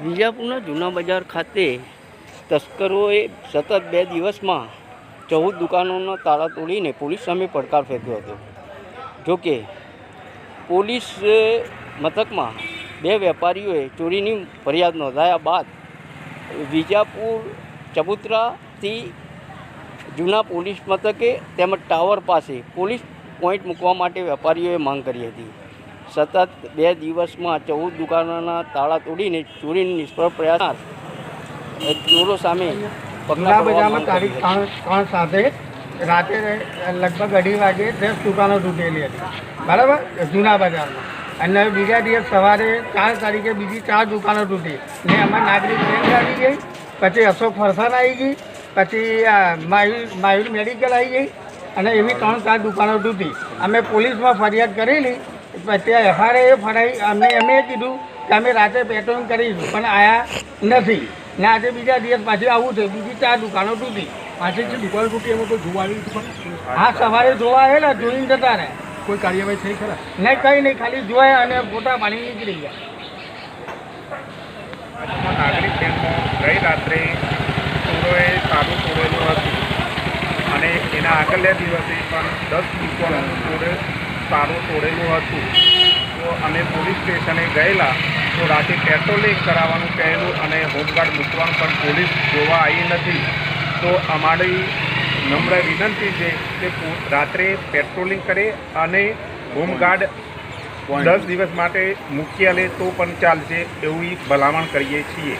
વિજાપુરના જૂના બજાર ખાતે તસ્કરોએ સતત 2 દિવસમાં 14 દુકાનોના તાળા તોડીને પોલીસ સામે પડકાર ફેંક્યો હતો. જોકે પોલીસ મથકમાં 2 વેપારીઓએ ચોરીની ફરિયાદ નોંધાયા બાદ વિજાપુર ચબુતરાથી જૂના પોલીસ મથકે તેમજ ટાવર પાસે પોલીસ પોઈન્ટ મૂકવા માટે વેપારીઓએ માંગ કરી હતી. સતત 2 દિવસમાં 14 દુકાનોના તાળા તોડીને ચોરીની નિષ્ફળ પ્રયાસ ચોરો સામે જૂના બજારમાં તારીખ 3 સાથે રાતે લગભગ 2:30 વાગે 10 દુકાનો તૂટેલી હતી, બરાબર, જૂના બજારમાં. અને બીજા દિવસ સવારે 4 તારીખે બીજી 4 દુકાનો તૂટી ને એમાં નાગરિક બેંક આવી ગઈ, પછી અશોક ફરસાણ આવી ગઈ, પછી માયુર મેડિકલ આવી ગઈ અને એવી 3-4 દુકાનો તૂટી. અમે પોલીસમાં ફરિયાદ કરેલી, ત્યાં એફઆરઆઈ ફરાઈ. અમે કીધું કે અમે રાતે પેટ્રોલિંગ કરીશું, પણ આવ્યા નથી. ને આજે બીજા દિવસ પાછી આવું છે, બીજી 4 દુકાનો તૂટી. આજે જે દુકાન તૂટી એમાં કોઈ જોવા આવ્યું? હા, સવારે જોવા આવેલા, જોઈને જતા રહે. કોઈ કાર્યવાહી થઈ ખરા? નહીં, કંઈ નહીં, ખાલી જોયા અને ફોટા પાણી નીકળી ગયા. નાગરિક બેંકમાં ગઈ રાત્રે ચોરોએ તાળું તોડેલું હતું અને એના આગળના દિવસે પણ 10 દુકાનોનું તાળું તોડેલું હતું. તો અમે પોલીસ સ્ટેશને ગયેલા તો રાતે પેટ્રોલિંગ કરાવવાનું કહેલું અને હોમગાર્ડ મૂકવાનું, પણ પોલીસ જોવા આવી નથી. તો અમારી નમ્ર વિનંતી છે કે રાત્રે પેટ્રોલિંગ કરે અને હોમગાર્ડ 10 દિવસ માટે મૂકી લે તો પણ ચાલશે, એવી ભલામણ કરીએ છીએ.